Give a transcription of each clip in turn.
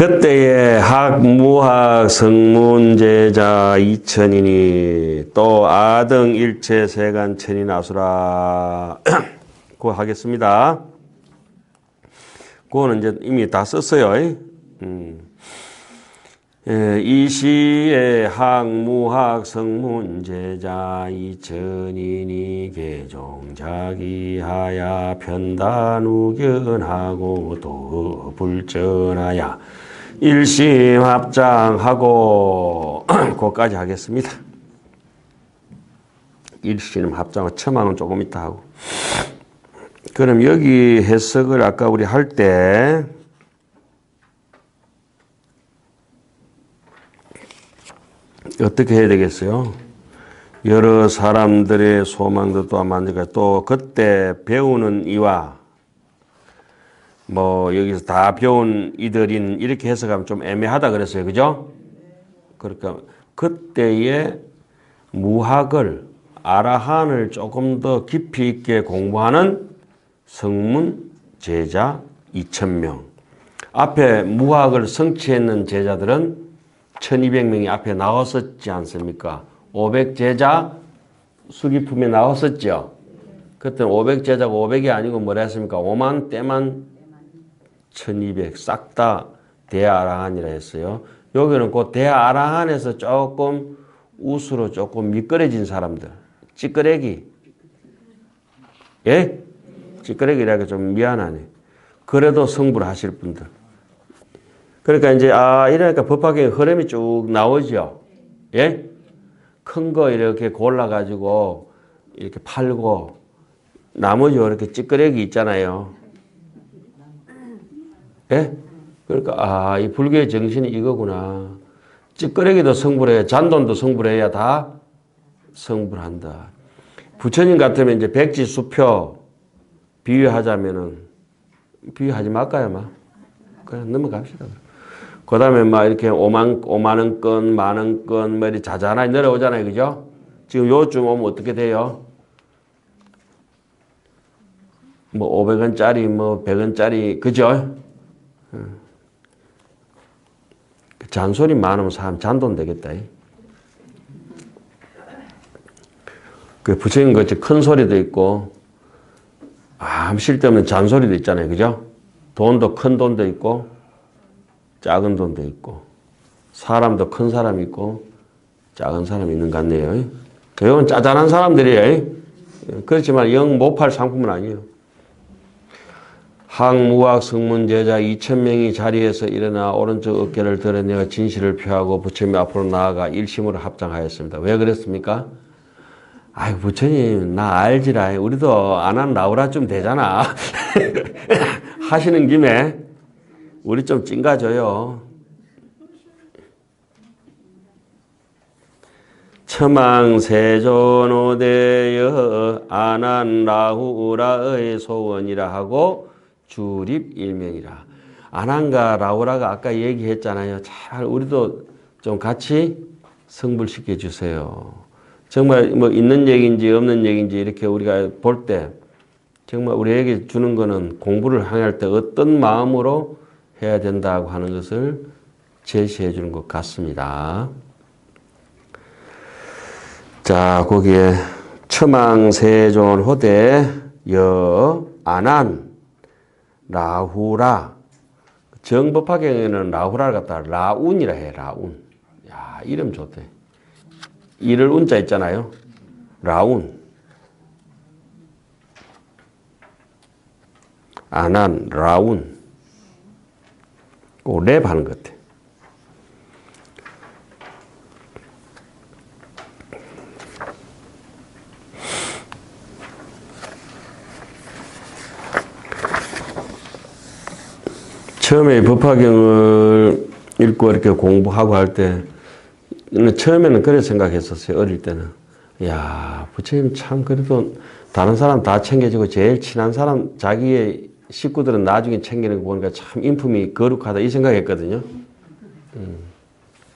그때의 학무학 성문제자 이천이니 또 아등 일체 세간 천이 나수라. 그거 하겠습니다. 그거는 이제 이미 다 썼어요. 이 시에 학무학 성문제자 이천이니 개종자기하야 편단우견하고 또 불전하야 일심합장하고 그거까지 하겠습니다. 일심합장은 첨하는 조금 있다 하고. 그럼 여기 해석을 아까 우리 할 때 어떻게 해야 되겠어요? 여러 사람들의 소망도 또 만들까 또 그때 배우는 이와 뭐 여기서 다 배운 이들인 이렇게 해석하면 좀 애매하다 그랬어요. 그죠? 그러니까 그때의 무학을 아라한을 조금 더 깊이 있게 공부하는 성문 제자 2,000명. 앞에 무학을 성취했는 제자들은 1200명이 앞에 나왔었지 않습니까? 500제자 수기품에 나왔었죠. 그때는 500제자가 500이 아니고 뭐라 했습니까? 5만 때만 1200 싹 다 대아라한이라 했어요. 여기는 그 대아라한에서 조금 우수로 조금 미끄러진 사람들. 찌끄레기. 예? 찌끄레기라고 좀 미안하네. 그래도 성불 하실 분들. 그러니까 이제 이러니까 법화경에 흐름이 쭉 나오죠. 예? 큰 거 이렇게 골라가지고 이렇게 팔고 나머지 이렇게 찌끄레기 있잖아요. 예? 그러니까 이 불교의 정신이 이거구나. 찌끄레기도 성불해야 잔돈도 성불해야 다 성불한다. 부처님 같으면 이제 백지 수표 비유하자면은 비유하지 말까요, 막? 그냥 넘어갑시다. 그 다음에 막 이렇게 5만 원권, 만 원권, 뭐 이렇게 자잘하게 내려오잖아요. 그죠? 지금 요쯤 오면 어떻게 돼요? 뭐 500원짜리, 뭐 100원짜리, 그죠? 잔소리 많으면 사람 잔돈 되겠다. 그 부처님 같이 큰 소리도 있고, 아무 쓸데없는 잔소리도 있잖아요. 그죠? 돈도 큰 돈도 있고, 작은 돈도 있고, 사람도 큰 사람이 있고, 작은 사람이 있는 것 같네요. 이건 짜잘한 사람들이에요. 그렇지만 영 못 팔 상품은 아니에요. 학무학 성문제자 2,000명이 자리에서 일어나 오른쪽 어깨를 드러내어 진실을 표하고 부처님 앞으로 나아가 일심으로 합장하였습니다. 왜 그랬습니까? 아이 부처님 나 알지라. 우리도 안 한 나오라 좀 되잖아. 하시는 김에 우리 좀 찡가줘요. 처망세존오대여 아난라후라의 소원이라 하고 주립 일명이라. 아난과 라우라가 아까 얘기했잖아요. 잘 우리도 좀 같이 성불시켜 주세요. 정말 뭐 있는 얘기인지 없는 얘기인지 이렇게 우리가 볼 때 정말 우리에게 주는 거는 공부를 할 때 어떤 마음으로 해야 된다고 하는 것을 제시해 주는 것 같습니다. 자, 거기에 처망세존 호대 여 아난 라후라 정법화경에는 라후라를 갖다 라운이라 해. 라운. 야, 이름 좋대. 이를 운자 있잖아요. 라운. 아난 라운. 꼭 랩하는 것 같아. 처음에 법화경을 읽고 이렇게 공부하고 할 때, 처음에는 그래 생각했었어요. 어릴 때는. 야, 부처님 참 그래도 다른 사람 다 챙겨주고 제일 친한 사람, 자기의 식구들은 나중에 챙기는 거 보니까 참 인품이 거룩하다 이 생각했거든요.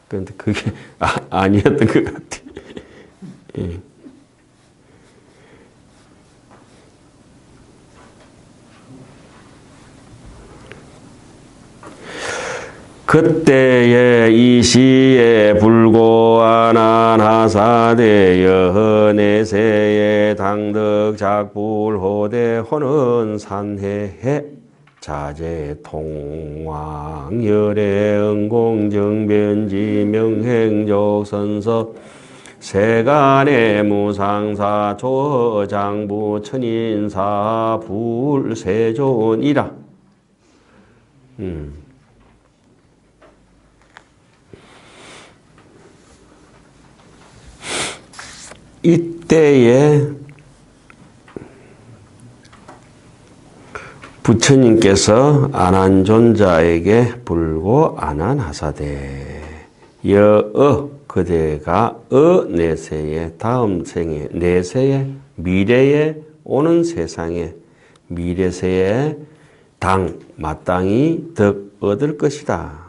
그런데 그게 아니었던 것 같아. 예. 그때에 이 시에 불고안한하사대 여내세에 당덕 작불호대 호는 산해해 자제 통왕 열애 응공정변지 명행적 선서 세간의 무상사 조장부 천인사 불세존이라. 이때에 부처님께서 안한존자에게 불고 안한하사대 여어 그대가 내세에 다음 생에 내세에 미래에 오는 세상에 미래세에 당 마땅히 덕 얻을 것이다.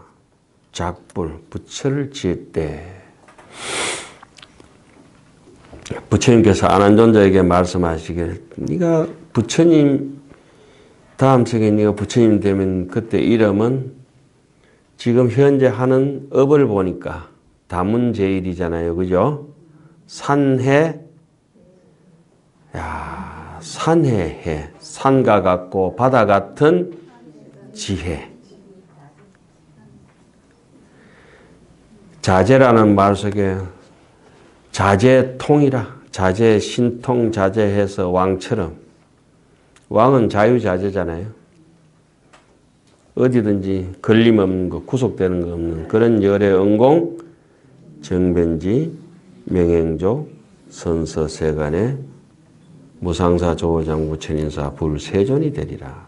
작불 부처를 지을 때 부처님께서 안한존자에게 말씀하시길 네가 부처님 다음 생에 네가 부처님 되면 그때 이름은 지금 현재 하는 업을 보니까 다문제일이잖아요. 그죠? 산해 산해해 산과 같고 바다 같은 지혜. 자제라는 말 속에 자제통이라 자제 신통 자제해서 왕처럼 왕은 자유자재잖아요. 어디든지 걸림없는 거 구속되는 거 없는 그런 열의 응공 정변지 명행조 선서세간의 무상사 조장부 천인사 불세존이 되리라.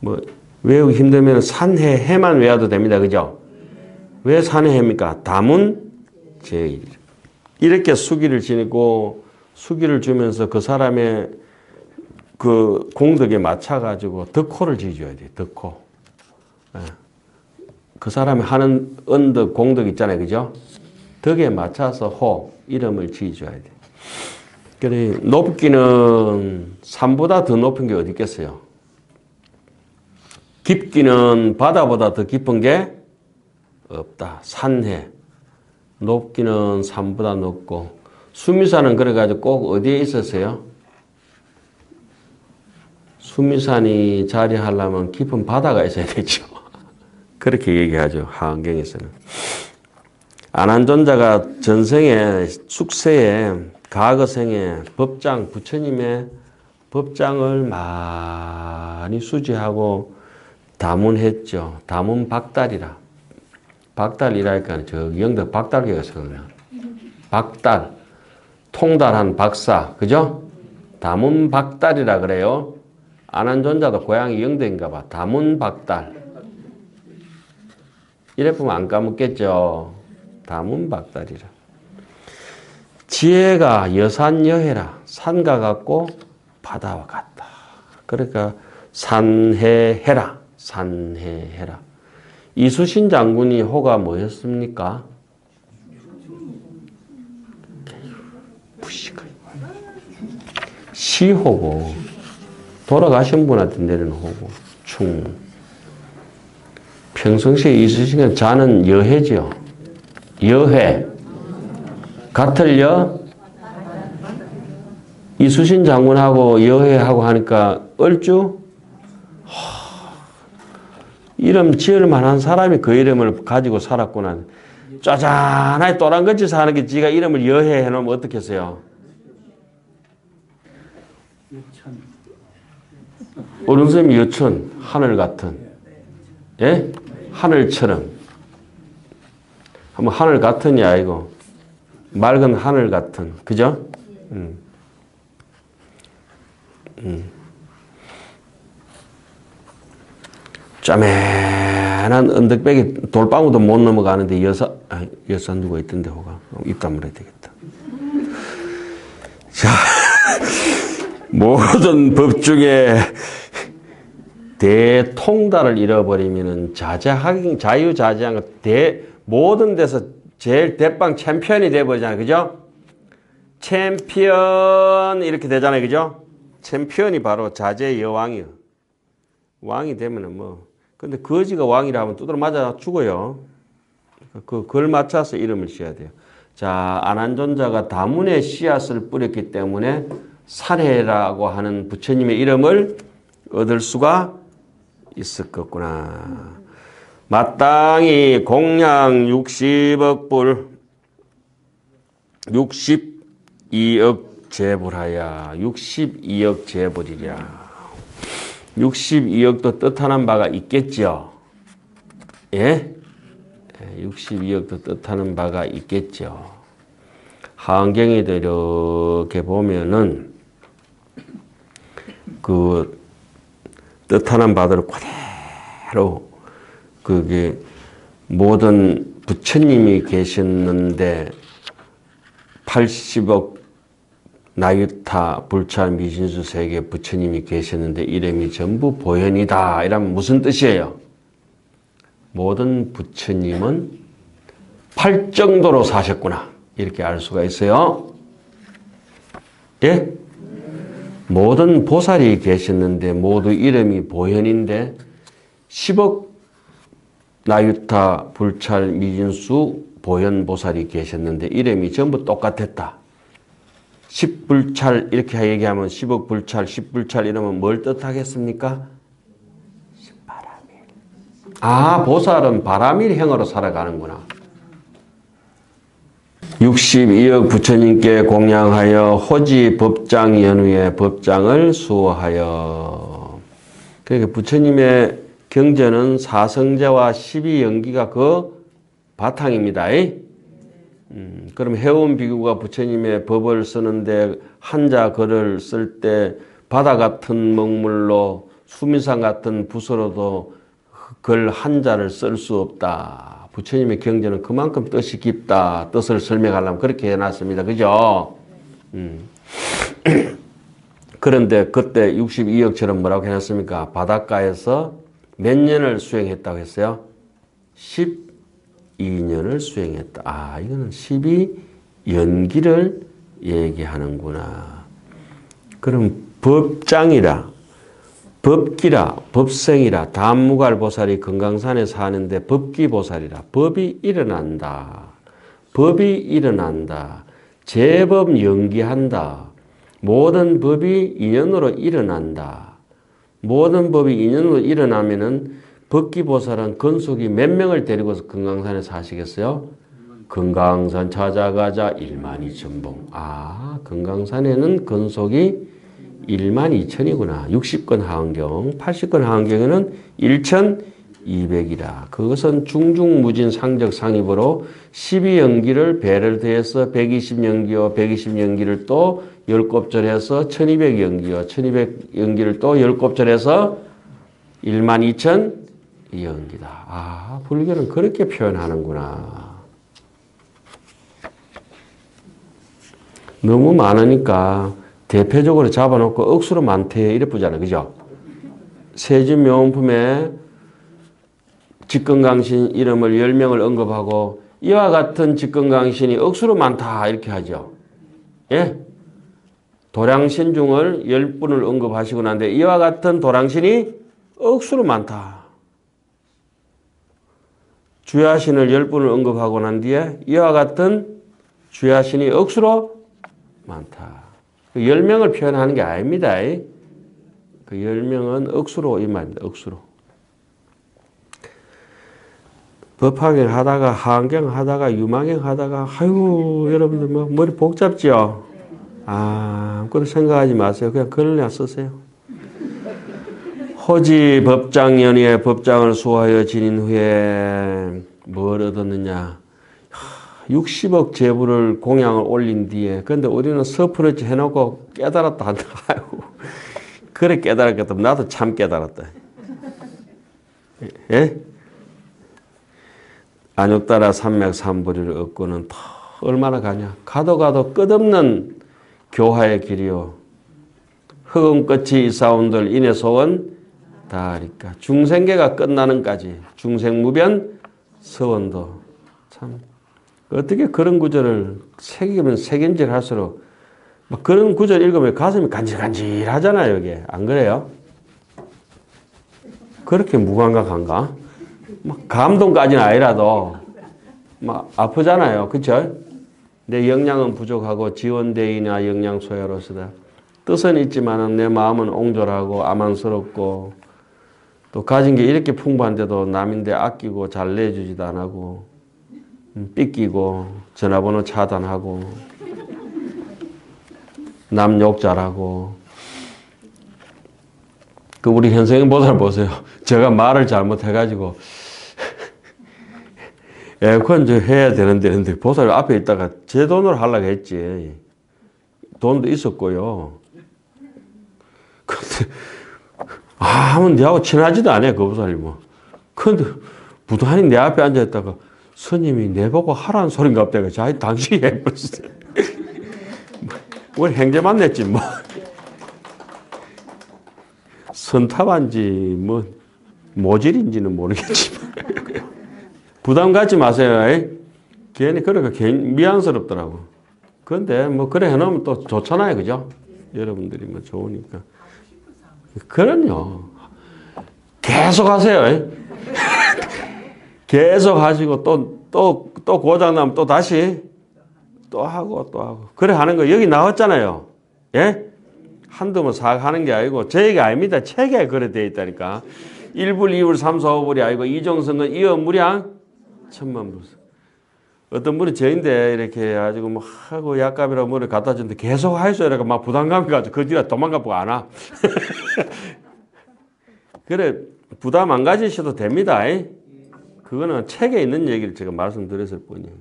뭐 외우기 힘들면 산해 해만 외워도 됩니다. 그죠? 왜 산해 해입니까? 다문 제일이라. 이렇게 수기를 지니고 수기를 주면서 그 사람의 그 공덕에 맞춰가지고 덕호를 지어줘야 돼요. 덕호. 그 사람이 하는 언덕, 공덕 있잖아요. 그죠? 덕에 맞춰서 호, 이름을 지어줘야 돼요. 그래, 높기는 산보다 더 높은 게 어디 있겠어요? 깊기는 바다보다 더 깊은 게 없다. 산해. 높기는 산보다 높고 수미산은 그래가지고 꼭 어디에 있었어요? 수미산이 자리하려면 깊은 바다가 있어야 되죠. 그렇게 얘기하죠. 하안경에서는. 안한존자가 전생에 숙세에 과거생에 법장 부처님의 법장을 많이 수지하고 다문했죠. 다문박달이라. 박달이라니까 저 영덕 박달교가 생각나. 박달, 통달한 박사, 그죠? 다문박달이라 그래요. 안한존자도 고향이 영덕인가 봐. 다문박달. 이래 보면 안 까먹겠죠. 다문박달이라. 지혜가 여산여해라. 산과 같고 바다와 같다. 그러니까 산해해라. 산해해라. 이수신 장군이 호가 뭐였습니까? 시호고 돌아가신 분한테 내리는 호고 충. 평상시에 이수신은 자는 여해죠. 여해. 같을 여? 이수신 장군하고 여해하고 하니까 얼주? 이름 지을 만한 사람이 그 이름을 가지고 살았구나. 짜잔하게 또랑같이 사는 게 지가 이름을 여해 해놓으면 어떻겠어요? 어른스님이 여천, 하늘 같은. 예? 하늘처럼. 한번 하늘 같은이 아니고, 맑은 하늘 같은. 그죠? 짜매난 언덕배기 돌방울도 못 넘어가는데 여사 누가 있던데 호가 입 다물어야 되겠다. 자, 모든 법 중에 대통달을 잃어버리면은 자유자재한 거 모든 데서 제일 대빵 챔피언이 돼버리잖아요. 그죠? 챔피언 이렇게 되잖아요. 그죠? 챔피언이 바로 자재 여왕이요. 왕이 되면은 뭐 근데 거지가 왕이라 하면 두드러 맞아 죽어요. 그걸 맞춰서 이름을 지어야 돼요. 자, 안한존자가 다문에 씨앗을 뿌렸기 때문에 사례라고 하는 부처님의 이름을 얻을 수가 있었겠구나. 마땅히 공양 60억 불 62억 재불하야 62억 재불이랴. 62억도 뜻하는 바가 있겠죠. 예? 62억도 뜻하는 바가 있겠죠. 하은경에도 이렇게 보면은 그 뜻하는 바대로 그대로 그게 모든 부처님이 계셨는데 80억 나유타 불차 미신수 세계 부처님이 계셨는데 이름이 전부 보현이다. 이러면 무슨 뜻이에요? 모든 부처님은 8정도로 사셨구나. 이렇게 알 수가 있어요. 예? 모든 보살이 계셨는데 모두 이름이 보현인데 10억 나유타 불찰 미진수 보현 보살이 계셨는데 이름이 전부 똑같았다. 10불찰 이렇게 얘기하면 10억 불찰, 10불찰 이러면 뭘 뜻하겠습니까? 바라밀. 아, 보살은 바라밀형으로 살아가는구나. 62억 부처님께 공양하여 호지 법장 연후에 법장을 수호하여. 그러니까 부처님의 경전은 사성제와 12연기가 그 바탕입니다. 그럼 해운 비구가 부처님의 법을 쓰는데 한자 글을 쓸 때 바다 같은 먹물로 수미산 같은 붓으로도 글 한자를 쓸 수 없다. 부처님의 경전은 그만큼 뜻이 깊다. 뜻을 설명하려면 그렇게 해놨습니다. 그죠? 그런데 그때 62억처럼 뭐라고 해놨습니까? 바닷가에서 몇 년을 수행했다고 했어요? 12년을 수행했다. 아, 이거는 12연기를 얘기하는구나. 그럼 법장이라, 법기라, 법생이라, 다무갈보살이 금강산에 사는데 법기보살이라. 법이 일어난다. 법이 일어난다. 제법 연기한다. 모든 법이 인연으로 일어난다. 모든 법이 인연으로 일어나면은 법기보살은 건속이 몇 명을 데리고서 금강산에 사시겠어요? 금강산 찾아가자 12,000봉. 아, 금강산에는 건속이 12,000이구나. 60권 하은경, 80권 하은경에는 1,200이라. 그것은 중중무진 상적 상입으로 12연기를 배를 더해서 120연기요, 120연기를 또 10곱절해서 1200연기요, 1200연기를 또 10곱절해서 12,000연기다. 아, 불교는 그렇게 표현하는구나. 너무 많으니까 대표적으로 잡아놓고 억수로 많대 이래쁘잖아. 그죠? 세진명품에 직근강신 이름을 10명을 언급하고 이와 같은 직근강신이 억수로 많다 이렇게 하죠. 예? 도량신중을 10분을 언급하시고 난데 이와 같은 도량신이 억수로 많다. 주야신을 10분을 언급하고 난 뒤에 이와 같은 주야신이 억수로 많다. 10명을 표현하는 게 아닙니다. 그 10명은 억수로 이 말입니다. 억수로. 법화경 하다가 하안경 하다가 유망경 하다가 아이고 여러분들 뭐 머리 복잡지요? 아무것도 생각하지 마세요. 그냥 글을 쓰세요. 호지 법장 연의에 법장을 수호하여 지닌 후에 뭘 얻었느냐? 60억 제부를 공양을 올린 뒤에 근데 우리는 서프러지 해놓고 깨달았다 한다. 아이고, 그래 깨달았겠다. 나도 참 깨달았다. 예? 안욕따라 삼맥삼보리를 얻고는 더 얼마나 가냐? 가도 끝없는 교화의 길이요. 흑은 끝이 이사온들 인해 소원 다하리까. 중생계가 끝나는까지 중생무변 서원도. 참 어떻게 그런 구절을 새기면 새김질 할수록 막 그런 구절 읽으면 가슴이 간질간질 하잖아요. 이게 안 그래요? 그렇게 무감각한가? 막 감동까지는 아니라도 막 아프잖아요. 그쵸? 내 역량은 부족하고 지원대이나 역량 소외로서다. 뜻은 있지만 내 마음은 옹졸하고 암만스럽고 또 가진 게 이렇게 풍부한데도 남인데 아끼고 잘 내주지도 안 하고 삐끼고 전화번호 차단하고 남 욕 잘하고 그 우리 현생인 보살 보세요. 제가 말을 잘못해가지고 에어컨 저 해야 되는데 보살 앞에 있다가 제 돈으로 하려고 했지. 돈도 있었고요. 근데 하면 내하고 친하지도 않아요. 그 보살이 뭐. 근데 부단히 내 앞에 앉아있다가 스님이 내보고 하라는 소린가 보다. 자기 당신이 해버렸어요. 우리 행제만 냈지 뭐. 선탑한지 뭐 모질인지는 모르겠지만 부담 갖지 마세요. 괜히 그러니까 괜히 미안스럽더라고. 근데 뭐 그래 해놓으면 또 좋잖아요. 그죠? 여러분들이 뭐 좋으니까. 그럼요. 계속 하세요. 계속 하시고 또 고장나면 또 다시 또 하고. 그래 하는 거 여기 나왔잖아요. 예? 한두 번 싹 하는 게 아니고 제 얘기 아닙니다. 책에 그래 돼 있다니까. 1불, 2불, 3, 4, 5불이 아니고 이종성은 이어무량 천만불. 어떤 분이 저인데 이렇게 해가지고 뭐 하고 약값이라고 뭐를 갖다 주는데 계속 하셔. 이러니까 막 부담감이 가지고 그 뒤에 도망가고 안 와. 그래 부담 안 가지셔도 됩니다. 그거는 책에 있는 얘기를 제가 말씀드렸을 뿐이에요.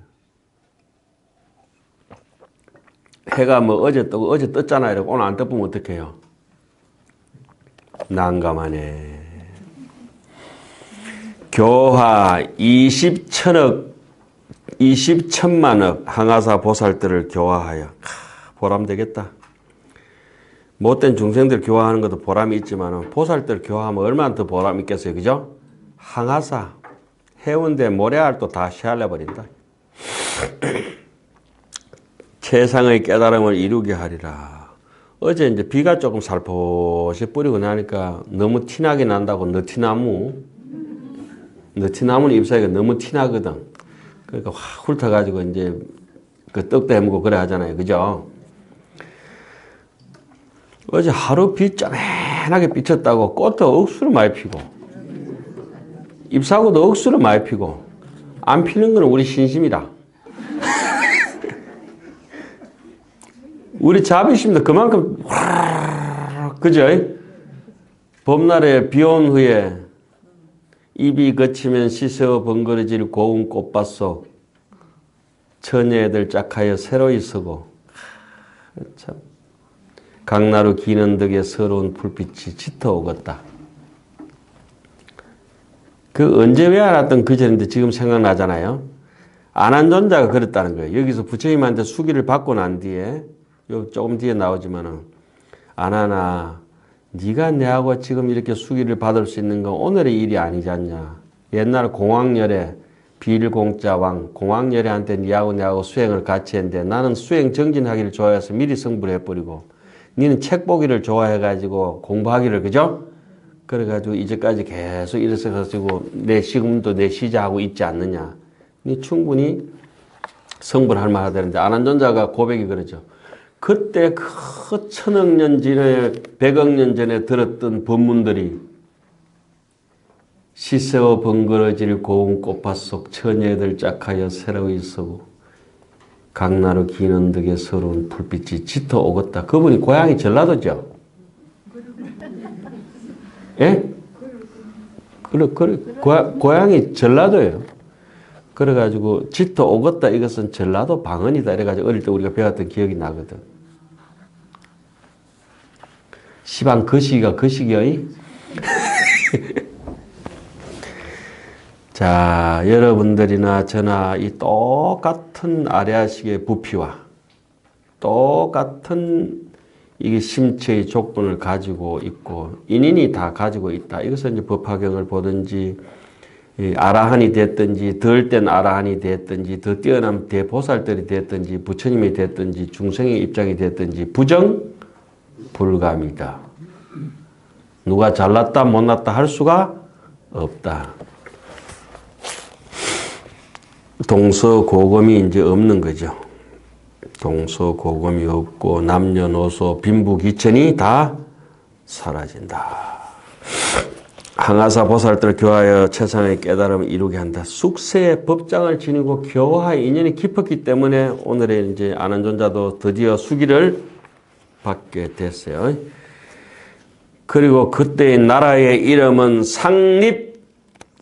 해가 뭐 어제 뜨고 어제 떴잖아요. 이러고 오늘 안 떠보면 어떡해요? 난감하네. 교화 20천만억 항아사 보살들을 교화하여. 보람 되겠다. 못된 중생들 교화하는 것도 보람이 있지만 보살들 교화하면 얼마나 더 보람 있겠어요. 그죠? 항아사 해운대 모래알도 다 시알려버린다. 최상의 깨달음을 이루게 하리라. 어제 이제 비가 조금 살포시 뿌리고 나니까 너무 티나게 난다고 너티나무는 잎사귀가 너무 티나거든. 그러니까 확 훑어가지고 이제 그 떡도 해먹고 그래 하잖아요. 그죠? 어제 하루 비 짜매하게 비쳤다고 꽃도 억수로 많이 피고 잎사귀도 억수로 많이 피고 안 피는 건 우리 신심이다. 우리 자비심도 그만큼 그죠? 봄날에 비 온 후에 입이 거치면 씻어 번거러질 고운 꽃밭 속 처녀애들 짝하여 새로이 서고 참 강나루 기는 덕에 서러운 불빛이 짙어오겠다. 그 언제 왜 알았던 그 절인데 지금 생각나잖아요. 안한존자가 그랬다는 거예요. 여기서 부처님한테 수기를 받고 난 뒤에 요 조금 뒤에 나오지만은 안하나 네가 내하고 지금 이렇게 수기를 받을 수 있는 건 오늘의 일이 아니지 않냐. 옛날 공황열애 빌공자왕 공황열애한테 네하고 내하고 수행을 같이 했는데 나는 수행 정진하기를 좋아해서 미리 성불을 해버리고 니는 책 보기를 좋아해가지고 공부하기를 그죠? 그래가지고 이제까지 계속 이래서 가지고 내 시금도 내 시자하고 있지 않느냐. 니 충분히 성불할 만하다는데 안한존자가 고백이 그러죠. 그때 그 천억 년 전에, 백억 년 전에 들었던 법문들이 시세어 번거러질 고운 꽃밭 속 처녀들 짝하여 새로이 서고 강나루 기는 덕에 서러운 불빛이 짙어 오겠다. 그분이 고향이 전라도죠? 예? 그래, 고향이 전라도예요. 그래가지고 짙어 오겠다 이것은 전라도 방언이다. 이래가지고 어릴 때 우리가 배웠던 기억이 나거든. 시방 거시기가 거시기의 자 여러분들이나 저나 이 똑같은 아래아식의 부피와 똑같은 이게 심체의 조건을 가지고 있고 인인이 다 가지고 있다. 이것은 이제 법화경을 보든지 아라한이 됐든지 덜 된 아라한이 됐든지 더 뛰어난 대보살들이 됐든지 부처님이 됐든지 중생의 입장이 됐든지 부정 불감이다. 누가 잘났다 못났다 할 수가 없다. 동서고금이 이제 없는 거죠. 동서고금이 없고 남녀노소 빈부귀천이 다 사라진다. 항아사 보살들 교하여 최상의 깨달음을 이루게 한다. 숙세의 법장을 지니고 교화의 인연이 깊었기 때문에 오늘의 이제 아는존자도 드디어 수기를 받게 됐어요. 그리고 그때의 나라의 이름은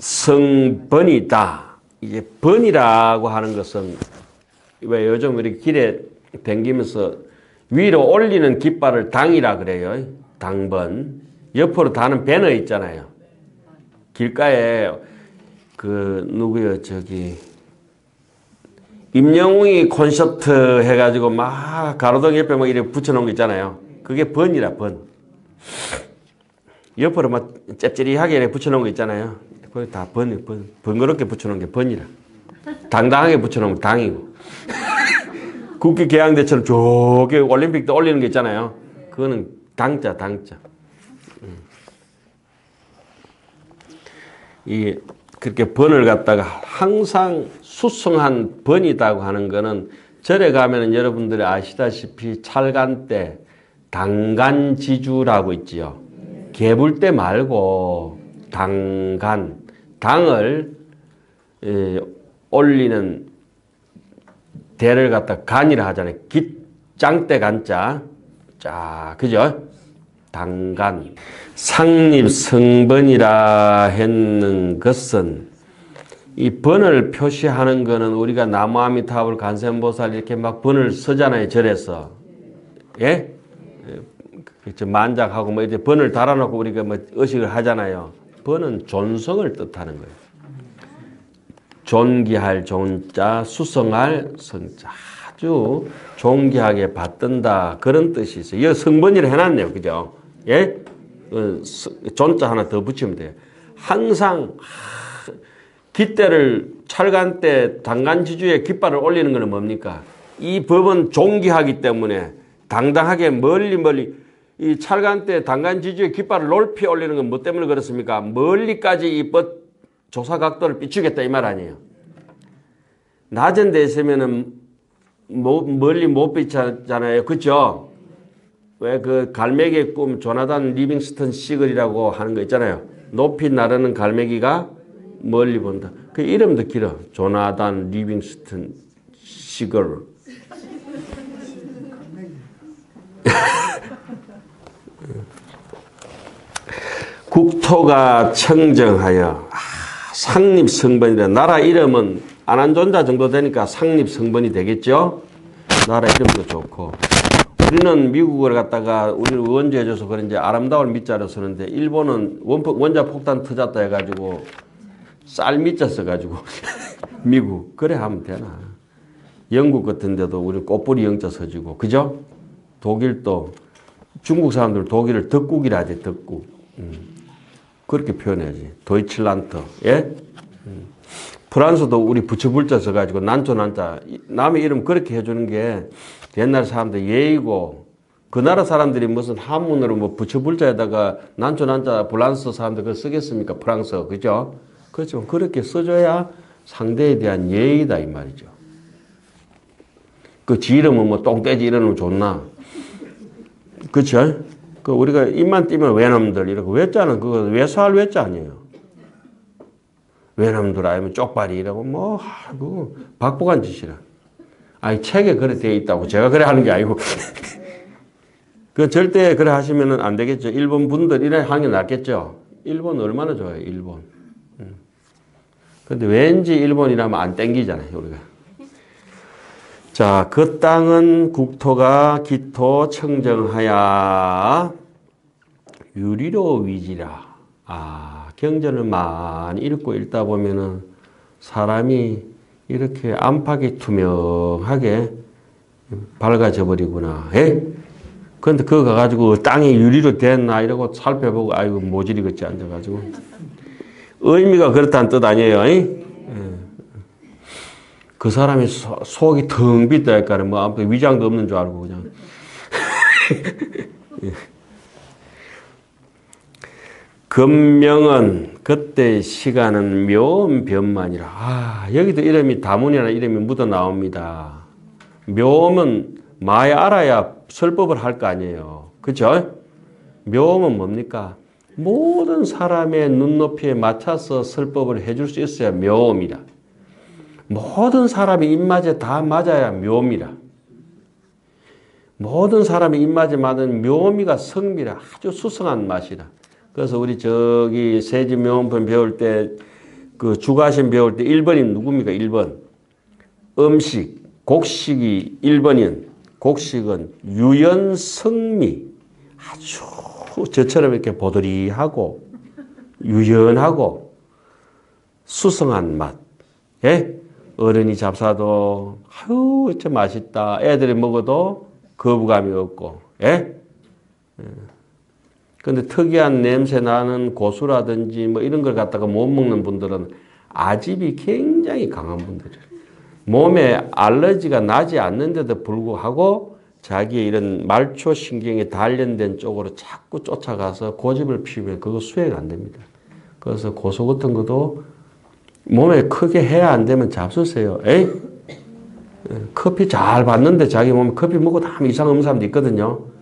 상립성번이다. 이제 번이라고 하는 것은 왜 요즘 우리 길에 댕기면서 위로 올리는 깃발을 당이라 그래요. 당번. 옆으로 다는 배너 있잖아요. 길가에 그 누구요 저기 임영웅이 콘서트 해가지고 막 가로등 옆에 막 이렇게 붙여놓은 거 있잖아요. 그게 번이라 번. 옆으로 막 짭짤이하게 이렇게 붙여놓은 거 있잖아요. 그게 다 번. 번거롭게 붙여놓은 게 번이라. 당당하게 붙여놓은 게 당이고. 국기 개항대처럼 저게 올림픽도 올리는 게 있잖아요. 그거는 당자. 그렇게 번을 갖다가 항상 수성한 번이라고 하는 거는 절에 가면은 여러분들이 아시다시피 찰간때 당간지주라고 있지요. 개불 때 말고 당을 올리는 대를 갖다 간이라 하잖아요. 깃장대 간자. 자, 그죠? 당간. 상립성번이라 했는 것은 이 번을 표시하는 거는 우리가 나무아미타불 간센보살 이렇게 막 번을 쓰잖아요. 절에서. 예? 만작하고 뭐 이렇게 번을 달아놓고 우리가 뭐 의식을 하잖아요. 번은 존성을 뜻하는 거예요. 존귀할 존자, 수성할 성자. 아주 존귀하게 받든다. 그런 뜻이 있어요. 여기 성번이라 해놨네요. 그죠? 예? 존자 하나 더 붙이면 돼요. 항상 깃대를 찰간때 당간지주에 깃발을 올리는 것은 뭡니까? 이 법은 존귀하기 때문에 당당하게 멀리 이 찰간때 당간지주에 깃발을 높이 올리는 건 뭐 때문에 그렇습니까? 멀리까지 이 법 조사각도를 비추겠다 이 말 아니에요. 낮은 데 있으면은 멀리 못 비추잖아요. 그렇죠? 왜 그 갈매기의 꿈 조나단 리빙스턴 시글이라고 하는 거 있잖아요. 높이 나르는 갈매기가 멀리 본다. 그 이름도 길어. 조나단 리빙스턴 시글. 국토가 청정하여 상립성번이라. 나라 이름은 안한존자 정도 되니까 상립성번이 되겠죠. 나라 이름도 좋고. 우리는 미국을 갖다가 우리는 원조해줘서 그런지 아름다운 밑자를 쓰는데 일본은 원자 폭탄 터졌다 해가지고 쌀 밑자 써가지고 미국 그래 하면 되나. 영국 같은 데도 우리 꽃뿌리 영자 써주고 그죠? 독일도 중국 사람들 독일을 덕국이라 하지 덕국. 그렇게 표현해야지. 도이칠란트. 예? 프랑스도 우리 부처불자 써가지고 난초난자. 남의 이름 그렇게 해주는 게 옛날 사람들 예의고 그 나라 사람들이 무슨 한문으로 뭐 부처불자에다가 난초난자 프랑스 사람들 그걸 쓰겠습니까? 프랑스. 그죠? 그렇지만 그렇게 써줘야 상대에 대한 예의다 이 말이죠. 그 지 이름은 뭐 똥돼지 이러면 좋나? 그쵸? 그 우리가 입만 띄면 외놈들 이러고 외자는 그거 외사할 외자 아니에요. 외놈들 아니면 쪽발이 이러고 뭐 아이고 박복한 짓이라. 아니 책에 그래 되어 있다고 제가 그래 하는 게 아니고 그 절대 그래 하시면은 안 되겠죠. 일본 분들 이래 하는 게 낫겠죠. 일본 얼마나 좋아요. 일본. 근데 왠지 일본이라면 안 땡기잖아요. 우리가. 자, 그 땅은 국토가 기토 청정하야 유리로 위지라. 경전을 많이 읽다 보면은 사람이 이렇게 안팎이 투명하게 밝아져 버리구나. 예? 그런데 그거 가가지고 땅이 유리로 됐나 이러고 살펴보고 아이고 모질이겠지 앉아가지고. 의미가 그렇다는 뜻 아니에요. 예? 그 사람이 속이 텅 빈다 할까는 뭐 아무튼 위장도 없는 줄 알고 그냥. 금명은 그때 시간은 묘음 변만이라. 아, 여기도 이름이 다문이라는 이름이 묻어 나옵니다. 묘음은 많이 알아야 설법을 할 거 아니에요. 그렇죠? 묘음은 뭡니까? 모든 사람의 눈높이에 맞춰서 설법을 해줄 수 있어야 묘음이라. 모든 사람의 입맛에 다 맞아야 묘미라. 모든 사람의 입맛에 맞은 묘미가 성미라. 아주 수성한 맛이라. 그래서 우리 저기 세지묘음편 배울 때 그 주가심 배울 때 1번이 누굽니까? 1번. 음식, 곡식이 1번인 곡식은 유연성미. 아주 저처럼 이렇게 보드리하고 유연하고 수성한 맛. 예? 어른이 잡사도 아유 진짜 맛있다. 애들이 먹어도 거부감이 없고. 예? 근데 특이한 냄새 나는 고수라든지 뭐 이런 걸 갖다가 못 먹는 분들은 아집이 굉장히 강한 분들이에요. 몸에 알러지가 나지 않는데도 불구하고 자기의 이런 말초 신경에 단련된 쪽으로 자꾸 쫓아가서 고집을 피우면 그거 수행 안 됩니다. 그래서 고소 같은 것도 몸에 크게 해야 안 되면 잡수세요. 에이? 커피 잘 받는데 자기 몸에 커피 먹고 다 이상 없는 사람도 있거든요.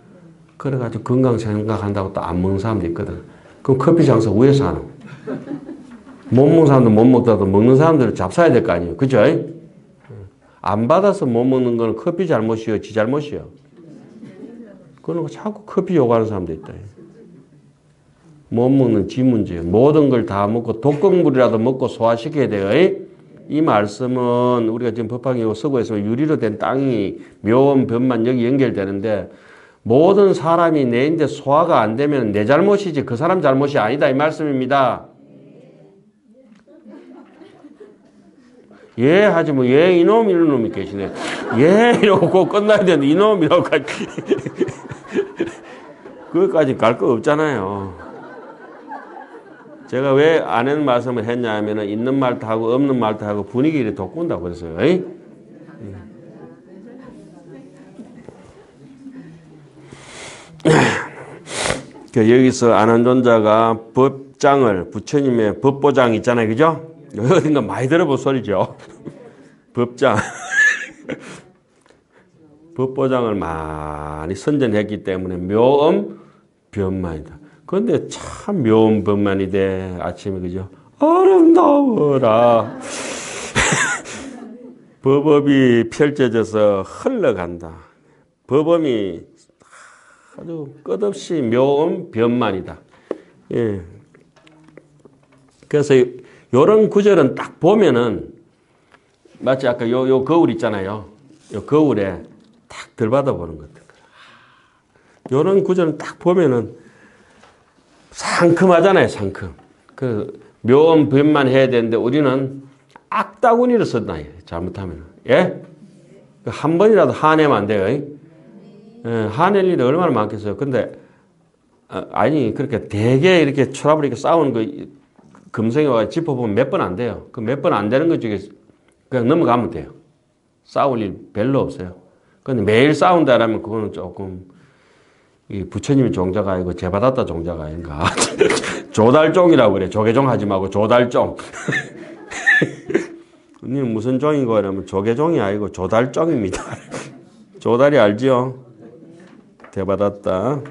그래가지고 건강 생각한다고 또 안 먹는 사람도 있거든. 그럼 커피 장사 위에서 하는. 못 먹는 사람도 못 먹다도 먹는 사람들은 잡사야 될 거 아니에요. 그죠? 안 받아서 못 먹는 건 커피 잘못이요, 지 잘못이요. 그러고 자꾸 커피 요구하는 사람도 있다. 못 먹는 지 문제예요. 모든 걸 다 먹고 독극물이라도 먹고 소화시켜야 돼요. 이 말씀은 우리가 지금 법학이 쓰고 있으면 유리로 된 땅이 묘음 변만 여기 연결되는데 모든 사람이 내인데 소화가 안 되면 내 잘못이지 그 사람 잘못이 아니다 이 말씀입니다. 예 하지 뭐 예 이놈 이런 놈이 계시네. 예 이러고 꼭 끝나야 되는데 이놈이라고 그것까지 갈 거 없잖아요. 제가 왜 안 하는 말씀을 했냐 하면은 있는 말도 하고 없는 말도 하고 분위기를 돋군다고 그랬어요. 여기서 안한존자가 법장을 부처님의 법보장 있잖아요. 그죠? 어딘가 많이 들어본 소리죠. 법장. 법보장을 많이 선전했기 때문에 묘음 변만이다. 그런데 참 묘음 변만이 돼. 아침에 그죠? 아름다워라. 법업이 펼쳐져서 흘러간다. 법업이 아주 끝없이 묘음 변만이다. 예. 그래서 요런 구절은 딱 보면은 마치 아까 요 거울 있잖아요. 요 거울에 딱 들받아 보는 것 같은 거예요. 요런 구절은 딱 보면은 상큼하잖아요, 상큼. 그 묘음 변만 해야 되는데 우리는 악다구니를 썼나요? 잘못하면. 예? 한 번이라도 화내면 안 돼요. 예, 화낼 일이 얼마나 많겠어요. 근데 아니 그렇게 되게 이렇게 트러블 이렇게 싸우는 거 금성에 와 짚어보면 몇 번 안 돼요. 그 몇 번 안 되는 것 중에 그냥 넘어가면 돼요. 싸울 일 별로 없어요. 근데 매일 싸운다라면 그거는 조금 이 부처님이 종자가 아니고 제받았다 종자가 아닌가. 조달종이라고 그래. 조계종 하지 말고 조달종. 님 무슨 종인 거냐면 조계종이 아니고 조달종입니다. 조달이 알지요? 대받았다.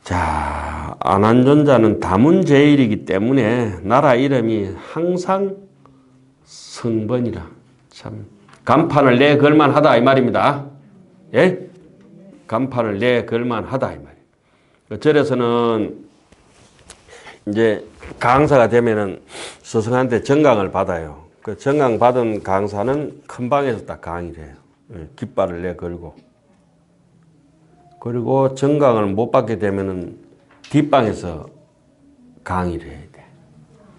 자, 안한존자는 다문제일이기 때문에 나라 이름이 항상 성번이라. 참 간판을 내 걸만하다 이 말입니다. 예? 간판을 내 걸만하다 이 말이에요. 절에서는 이제 강사가 되면은 스승한테 정강을 받아요. 그 정강 받은 강사는 큰 방에서 딱 강의를 해요. 예, 깃발을 내 걸고. 그리고 정강을 못 받게 되면은 뒷방에서 강의를 해야 돼.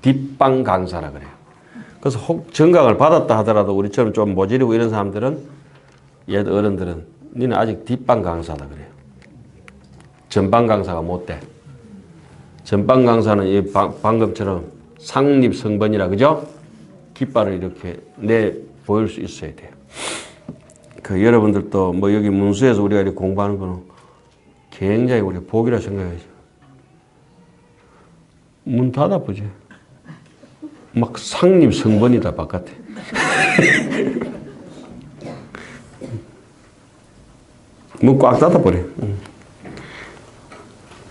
뒷방 강사라 그래요. 그래서 혹 정강을 받았다 하더라도 우리처럼 좀 모질이고 이런 사람들은 옛 어른들은 니는 아직 뒷방 강사다 그래요. 전방 강사가 못 돼. 전방 강사는 이 방금처럼 상립 성번이라 그죠? 깃발을 이렇게 내 보일 수 있어야 돼요. 그 여러분들도 뭐 여기 문수에서 우리가 이렇게 공부하는 거는 굉장히 우리 복이라 생각하죠. 문 닫아보지. 막 상립 성번이다 바깥에. 문 꽉 닫아버려.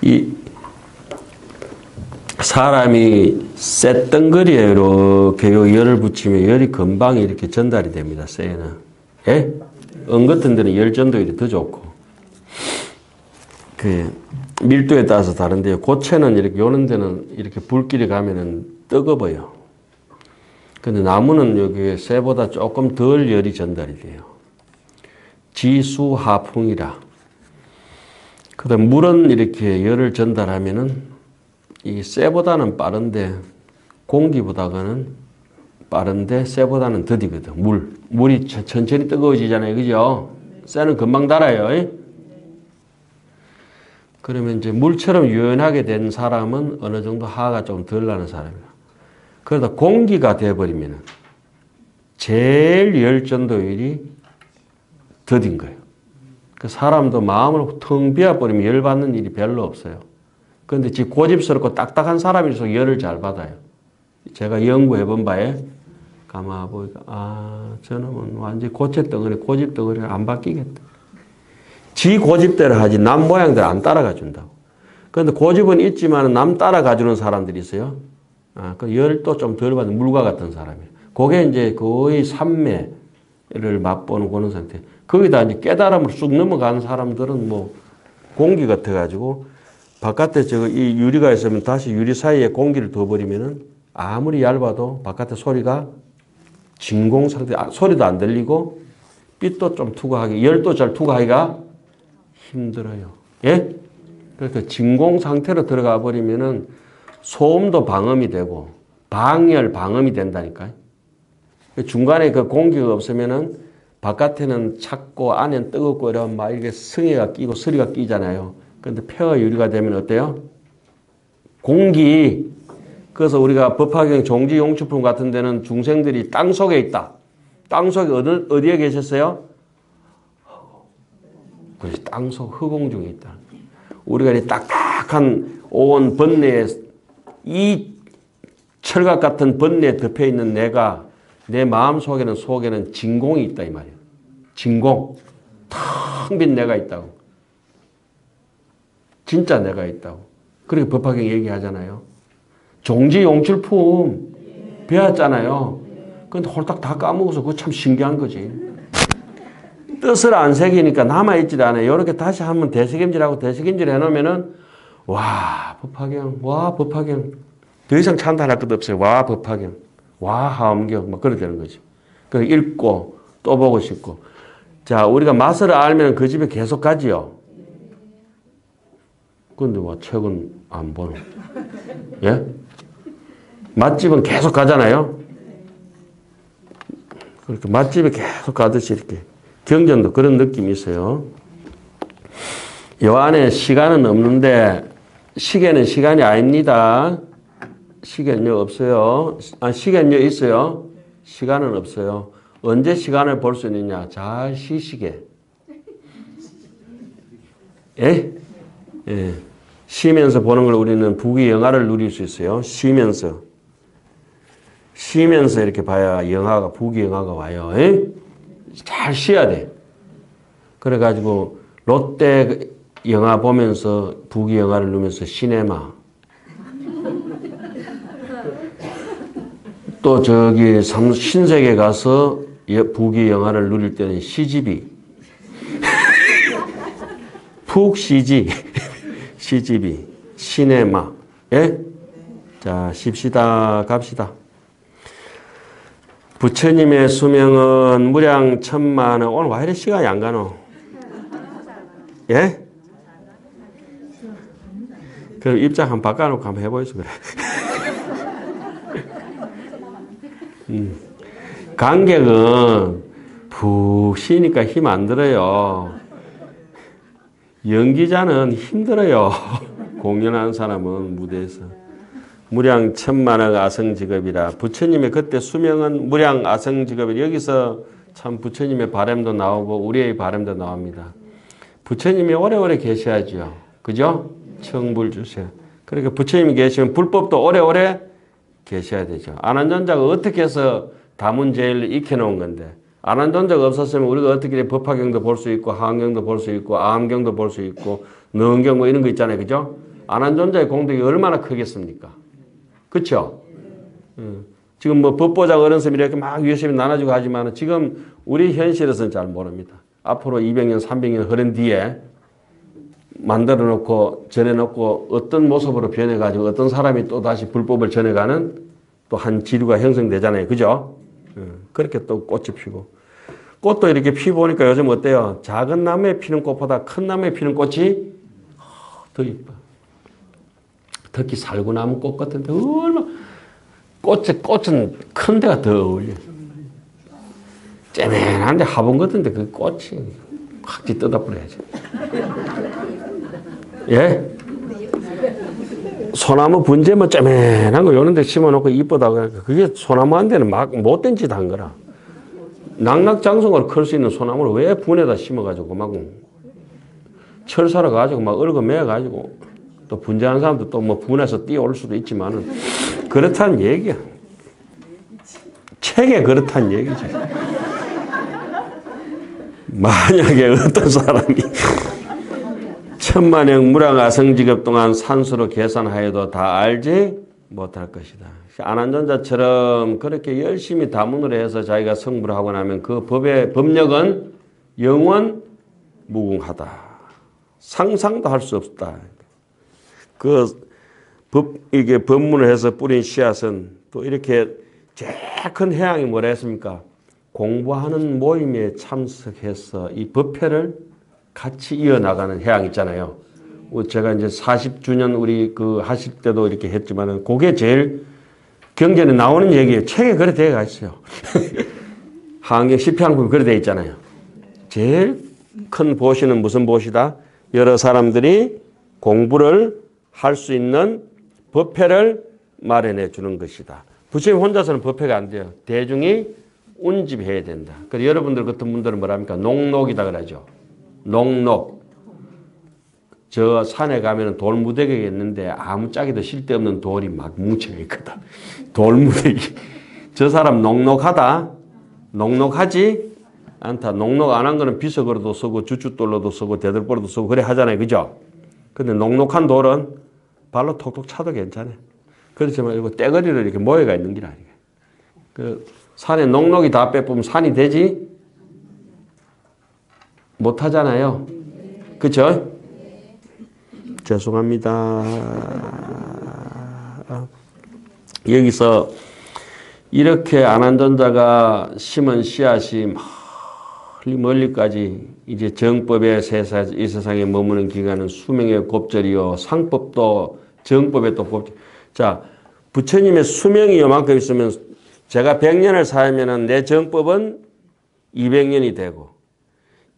이 사람이 쇳덩거리에 이렇게 열을 붙이면 열이 금방 이렇게 전달이 됩니다. 쇠는. 예? 은 같은 데는 열 전도율이 더 좋고. 그 밀도에 따라서 다른데요. 고체는 이렇게 요런 데는 이렇게 불길이 가면은 뜨거워요. 근데 나무는 여기 쇠보다 조금 덜 열이 전달이 돼요. 지수하풍이라. 그다음 물은 이렇게 열을 전달하면은 이 쇠보다는 빠른데 공기보다는 빠른데 쇠보다는 더디거든. 물이 천천히 뜨거워지잖아요. 그죠? 쇠는 금방 달아요. 그러면 이제 물처럼 유연하게 된 사람은 어느 정도 하가 좀 덜 나는 사람이에요. 그러다 공기가 돼버리면 제일 열전도율이 더딘 거예요. 그 사람도 마음을 텅 비워버리면 열받는 일이 별로 없어요. 그런데 지 고집스럽고 딱딱한 사람일수록 열을 잘 받아요. 제가 연구해본 바에 가만 보니까 저놈은 완전히 고집덩어리 고집덩어리가 안 바뀌겠다. 지 고집대로 하지 남 모양대로 안 따라가 준다고. 그런데 고집은 있지만 남 따라가 주는 사람들이 있어요. 그 열도 좀 덜 받는 물과 같은 사람이에요. 그게 이제 거의 삼매를 맛보는 그런 상태. 거기다 이제 깨달음으로 쑥 넘어가는 사람들은 뭐 공기 같아가지고 바깥에 이 유리가 있으면 다시 유리 사이에 공기를 둬버리면은 아무리 얇아도 바깥에 소리가 진공 상태, 소리도 안 들리고 빛도 좀 투과하기, 열도 잘 투과하기가 힘들어요. 예? 그러니까 진공 상태로 들어가 버리면은 소음도 방음이 되고 방열 방음이 된다니까요. 중간에 그 공기가 없으면은 바깥에는 찼고 안에는 뜨겁고 이러면 막 이게 성에가 끼고 서리가 끼잖아요. 그런데 폐와 유리가 되면 어때요? 공기. 그래서 우리가 법화경 종지 용축품 같은 데는 중생들이 땅 속에 있다. 땅 속에 어디에 계셨어요? 그렇지. 땅 속 허공 중에 있다. 우리가 이 딱딱한 온 번뇌에 이 철각 같은 번뇌에 덮여 있는 내가 내 마음 속에는 진공이 있다 이 말이에요. 진공. 텅 빈 내가 있다고. 진짜 내가 있다고. 그렇게 법화경 얘기하잖아요. 종지용출품 배웠잖아요. 그런데 홀딱 다 까먹어서 그거 참 신기한 거지. 뜻을 안 새기니까 남아있질 않아요. 이렇게 다시 한번 대책임질하고 대책임질 해놓으면은 와 법화경 와 법화경 더 이상 찬탄할 것도 없어요. 와 법화경 와 하엄경 막 그렇게 되는 거지. 그래서 읽고 또 보고 싶고. 자 우리가 맛을 알면 그 집에 계속 가지요. 근데 와 책은 안 보노. 예? 맛집은 계속 가잖아요. 그렇게 맛집에 계속 가듯이 이렇게 경전도 그런 느낌이 있어요. 요 안에 시간은 없는데 시계는 시간이 아닙니다. 시계는요 없어요. 시계는요 있어요. 시간은 없어요. 언제 시간을 볼 수 있느냐? 잘 쉬시게. 예? 예. 쉬면서 보는 걸 우리는 부귀영화를 누릴 수 있어요. 쉬면서 이렇게 봐야 영화가 부귀영화가 와요. 예? 잘 쉬어야 돼. 그래가지고 롯데 영화 보면서 부귀영화를 누리면서 시네마. 또 저기 신세계 가서 부귀영화를 누릴 때는 시집이. 푹 쉬지. 시집이. 시네마. 예? 자, 쉽시다. 갑시다. 부처님의 수명은 무량 1000만원. 오늘 왜 이렇게 시간이 안 가노? 예? 그럼 입장 한번 바꿔놓고 한번 해보이소, 그래. 관객은 푹 쉬니까 힘 안 들어요. 연기자는 힘들어요. 공연하는 사람은 무대에서. 무량 1000만억 아성직업이라. 부처님의 그때 수명은 무량 아성직업이. 여기서 참 부처님의 바람도 나오고 우리의 바람도 나옵니다. 부처님이 오래오래 계셔야죠. 그죠? 청불 주세요. 그러니까 부처님이 계시면 불법도 오래오래 계셔야 되죠. 안한존자가 어떻게 해서 다문제일을 익혀놓은 건데 안한존자가 없었으면 우리가 어떻게 법화경도 볼 수 있고 하한경도 볼 수 있고 아함경도 볼 수 있고 능경 뭐 이런 거 있잖아요. 그죠? 안한존자의 공덕이 얼마나 크겠습니까? 그렇죠? 지금 뭐 법보자 어른스님이 이렇게 막 열심히 나눠주고 하지만 지금 우리 현실에서는 잘 모릅니다. 앞으로 200년, 300년 흐른 뒤에 만들어 놓고 전해 놓고 어떤 모습으로 변해가지고 어떤 사람이 또 다시 불법을 전해가는 또 한 지류가 형성되잖아요. 그죠? 그렇게 또 꽃이 피고. 꽃도 이렇게 피보니까 요즘 어때요? 작은 나무에 피는 꽃보다 큰 나무에 피는 꽃이 더 이뻐. 특히 살구나무 꽃 같은데 얼마나 꽃은 큰 데가 더 어울려. 째맨한데 화분 같은데 그 꽃이 확 뜯어버려야지. 예? 소나무 분재면 째맨한 거 요런 데 심어놓고 이쁘다고 하니까 그게 소나무한테는 막 못된 짓 한 거라. 낙낙장성으로 클 수 있는 소나무를 왜 분에다 심어가지고 막 철사로 가지고 막 얽어매가지고 또 분재하는 사람도 또 뭐 분에서 뛰어올 수도 있지만은 그렇다는 얘기야. 책에 그렇다는 얘기지. 만약에 어떤 사람이 천만형 무량아성직업 동안 산수로 계산하여도 다 알지 못할 것이다. 안한존자처럼 그렇게 열심히 다문으로 해서 자기가 성불을 하고 나면 그 법의 법력은 영원 무궁하다. 상상도 할 수 없다. 이게 법문을 해서 뿌린 씨앗은 또 이렇게 제일 큰 해양이 뭐라 했습니까? 공부하는 모임에 참석해서 이 법회를 같이 이어나가는 해양 있잖아요. 제가 이제 40주년 우리 그 하실 때도 이렇게 했지만은 그게 제일 경전에 나오는 얘기예요. 책에 그래 되어 있어요. 하한경 10향품 그래 되어 있잖아요. 제일 큰 보시는 무슨 보시다? 여러 사람들이 공부를 할 수 있는 법회를 마련해 주는 것이다. 부처님 혼자서는 법회가 안 돼요. 대중이 운집해야 된다. 그래서 여러분들 같은 분들은 뭐랍니까? 농록이다 그러죠. 농록. 저 산에 가면 돌무더기가 있는데 아무 짝에도 쓸데없는 돌이 막 뭉쳐있거든. 돌무더기. 저 사람 녹록하다? 녹록하지 않다. 녹록 안 한 거는 비석으로도 쓰고 주춧돌로도 쓰고 대들보로도 쓰고 그래 하잖아요. 그죠? 근데 녹록한 돌은 발로 톡톡 차도 괜찮아요. 그렇지만 이거 떼거리로 이렇게 모여가 있는 게 아니에요. 그 산에 녹록이 다 빼보면 산이 되지 못하잖아요. 그쵸? 죄송합니다. 여기서 이렇게 안한존자가 심은 씨앗이 멀리까지 이제 정법의 이 세상에 머무는 기간은 수명의 곱절이요. 상법도 정법의 또 곱절. 자, 부처님의 수명이 요만큼 있으면 제가 100년을 살면은 내 정법은 200년이 되고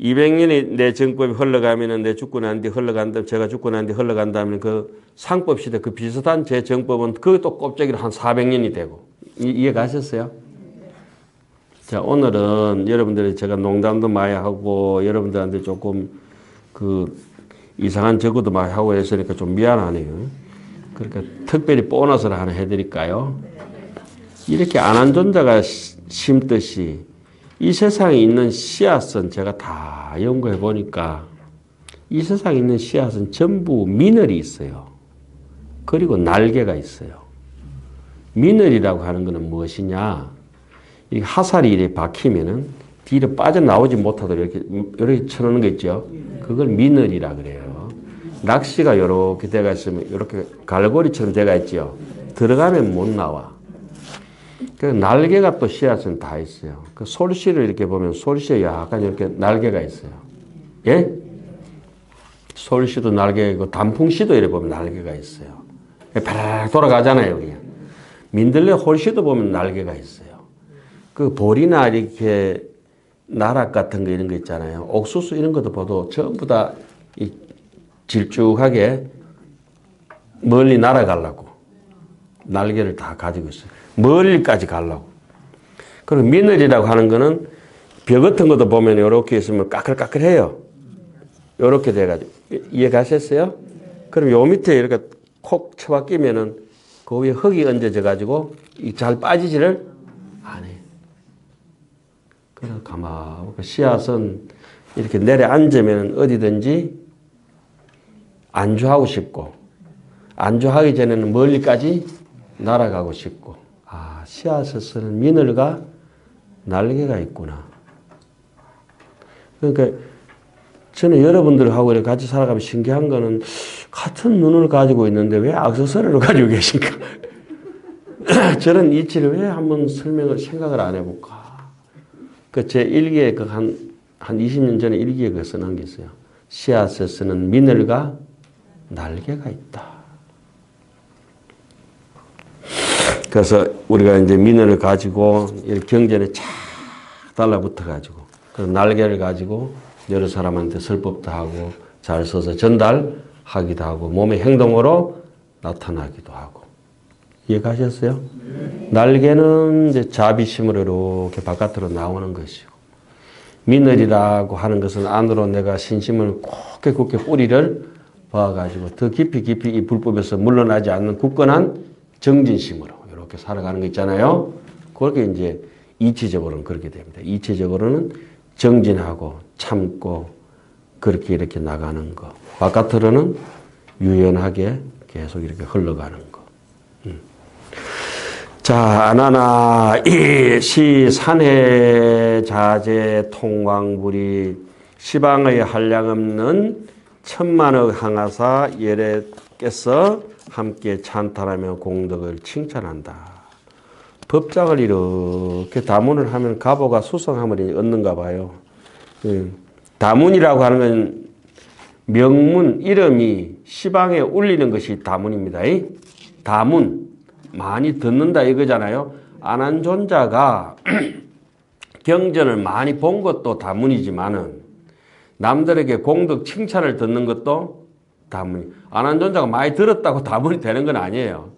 200년이 내 정법이 흘러가면은 내 죽고 난 뒤 흘러간다. 제가 죽고 난 뒤 흘러간다면 그 상법 시대 그 비슷한 제 정법은 그것도 곱절이로 한 400년이 되고 이해 가셨어요? 자, 오늘은 여러분들이 제가 농담도 많이 하고 여러분들한테 조금 그 이상한 적어도 많이 하고 했으니까 좀 미안하네요. 그러니까 특별히 보너스를 하나 해드릴까요? 이렇게 안한존자가 심듯이 이 세상에 있는 씨앗은 제가 다 연구해 보니까 이 세상에 있는 씨앗은 전부 미늘이 있어요. 그리고 날개가 있어요. 미늘이라고 하는 것은 무엇이냐? 이 화살이 이렇게 박히면은 뒤로 빠져나오지 못하도록 이렇게 쳐놓는 거 있죠. 그걸 미늘이라 그래요. 낚시가 이렇게 돼가 있으면 이렇게 갈고리처럼 돼가 있죠. 들어가면 못 나와. 그 날개가 또 씨앗은 다 있어요. 그 솔씨를 이렇게 보면 솔씨에 약간 이렇게 날개가 있어요. 예? 솔씨도 날개가 있고 단풍씨도 이렇게 보면 날개가 있어요. 바라락 돌아가잖아요. 그냥. 민들레 홀씨도 보면 날개가 있어요. 그 볼이나 이렇게 나락 같은 거 이런 거 있잖아요. 옥수수 이런 것도 봐도 전부 다 이 질쭉하게 멀리 날아가려고 날개를 다 가지고 있어요. 멀리까지 가려고. 그리고 미늘이라고 하는 거는 벼 같은 것도 보면 이렇게 있으면 까끌까끌해요. 이렇게 돼가지고. 이해 가셨어요? 그럼 요 밑에 이렇게 콕 쳐박 끼면은 그 위에 흙이 얹어져 가지고 잘 빠지지를 않아요. 그래서 가만 씨앗은 이렇게 내려앉으면 어디든지 안주하고 싶고, 안주하기 전에는 멀리까지 날아가고 싶고, 아, 씨앗을 쓰는 미늘과 날개가 있구나. 그러니까 저는 여러분들하고 이렇게 같이 살아가면 신기한 거는 같은 눈을 가지고 있는데 왜 악세서리를 가지고 계신가? 저런 이치를 왜 한번 생각을 안 해볼까? 그 제 일기에 한 20년 전에 일기에 그 써놓은 게 있어요. 씨앗에 쓰는 미늘과 날개가 있다. 그래서 우리가 이제 미늘을 가지고 이렇게 경전에 착 달라붙어 가지고, 그리고 날개를 가지고 여러 사람한테 설법도 하고 잘 써서 전달하기도 하고 몸의 행동으로 나타나기도 하고. 이해가셨어요? 날개는 이제 자비심으로 이렇게 바깥으로 나오는 것이고, 미늘이라고 하는 것은 안으로 내가 신심을 굳게 뿌리를 봐가지고 더 깊이 이 불법에서 물러나지 않는 굳건한 정진심으로 이렇게 살아가는 거 있잖아요. 그렇게 이제 이치적으로는 그렇게 됩니다. 이치적으로는 정진하고 참고 그렇게 이렇게 나가는 거. 바깥으로는 유연하게 계속 이렇게 흘러가는 거. 자, 아나나 이시 산해 자재 통왕불이 시방의 한량없는 천만억 항하사 예래께서 함께 찬탄하며 공덕을 칭찬한다. 법장을 이렇게 다문을 하면 가보가 수성함을 얻는가 봐요. 다문이라고 하는 건 명문, 이름이 시방에 울리는 것이 다문입니다. 다문, 많이 듣는다 이거잖아요. 안한존자가 경전을 많이 본 것도 다문이지만은 남들에게 공덕 칭찬을 듣는 것도 다문이. 안한존자가 많이 들었다고 다문이 되는 건 아니에요.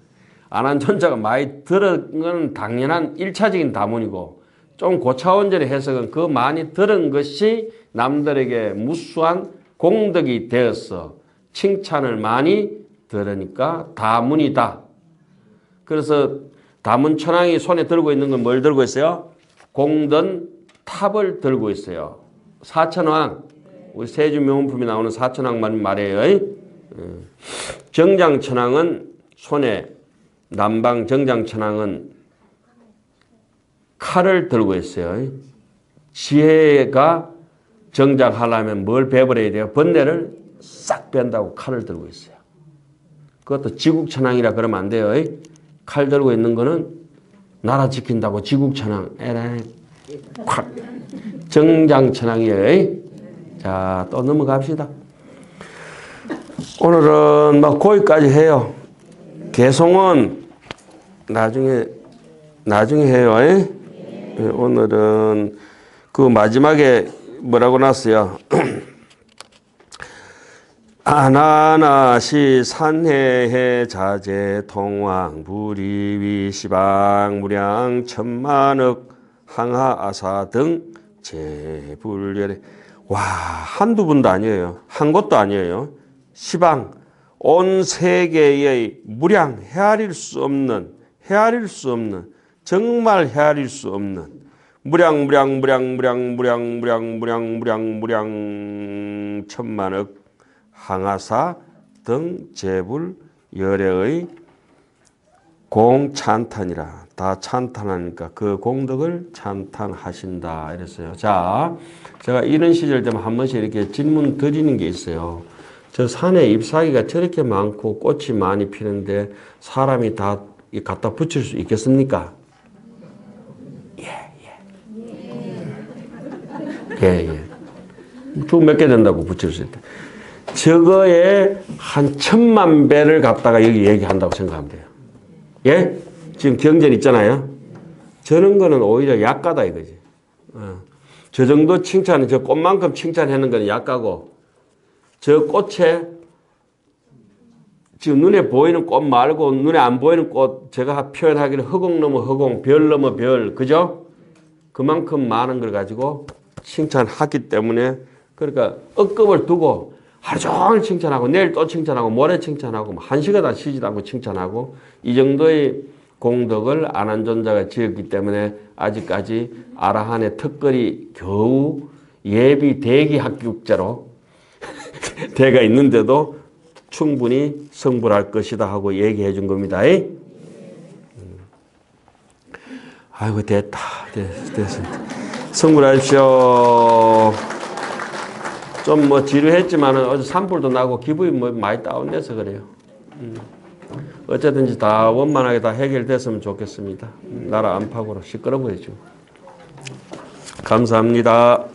안한존자가 많이 들은 건 당연한 1차적인 다문이고, 좀 고차원적인 해석은 그 많이 들은 것이 남들에게 무수한 공덕이 되어서 칭찬을 많이 들으니까 다문이다. 그래서 다문천왕이 손에 들고 있는 건 뭘 들고 있어요? 공든 탑을 들고 있어요. 사천왕, 우리 세주명품이 나오는 사천왕만 말해요. 정장천왕은 손에, 남방 정장천왕은 칼을 들고 있어요. 지혜가 정장하려면 뭘 베버려야 돼요? 번뇌를 싹 뺀다고 칼을 들고 있어요. 그것도 지국천왕이라 그러면 안 돼요. 칼 들고 있는 거는 나라 지킨다고 지국천왕, 에라이, 콱. 정장천왕이에요. 자, 또 넘어갑시다. 오늘은 막 거기까지 해요. 개송은 나중에 해요. 오늘은 그 마지막에 뭐라고 났어요? 아나나시 산해해 자재 통왕 부리위 시방 무량 천만억 항하아사 등 제불열에. 와, 한두 분도 아니에요. 한 곳도 아니에요. 시방, 온 세계의 무량, 헤아릴 수 없는, 정말 헤아릴 수 없는 무량 천만억 항하사 등 제불 열애의 공찬탄이라. 다 찬탄하니까 그 공덕을 찬탄하신다 이랬어요. 자, 제가 이런 시절 되면 한 번씩 이렇게 질문 드리는 게 있어요. 저 산에 잎사귀가 저렇게 많고 꽃이 많이 피는데 사람이 다 갖다 붙일 수 있겠습니까? 예. 두 몇 개 된다고 붙일 수 있다. 저거에 한 1000만 배를 갖다가 여기 얘기한다고 생각하면 돼요. 예? 지금 경전 있잖아요. 저런 거는 오히려 약가다 이거지. 저 정도 칭찬은, 저 꽃만큼 칭찬하는 건 약가고, 저 꽃에 지금 눈에 보이는 꽃 말고 눈에 안 보이는 꽃, 제가 표현하기를 허공 넘어 허공, 별 넘어 별, 그죠? 그만큼 많은 걸 가지고 칭찬하기 때문에, 그러니까 억급을 두고 하루 종일 칭찬하고 내일 또 칭찬하고 모레 칭찬하고 뭐 한 시간 다 쉬지도 않고 칭찬하고 이 정도의 공덕을 안한존자가 지었기 때문에 아직까지 아라한의 턱걸이 겨우 예비 대기 합격자로 대가 있는데도 충분히 성불할 것이다 하고 얘기해 준 겁니다. 아이고 됐다. 됐습니다. 성불하십시오. 좀 뭐 지루했지만 어제 산불도 나고 기분이 뭐 많이 다운돼서 그래요. 어쨌든지 다 원만하게 다 해결됐으면 좋겠습니다. 나라 안팎으로 시끄러워야죠. 감사합니다.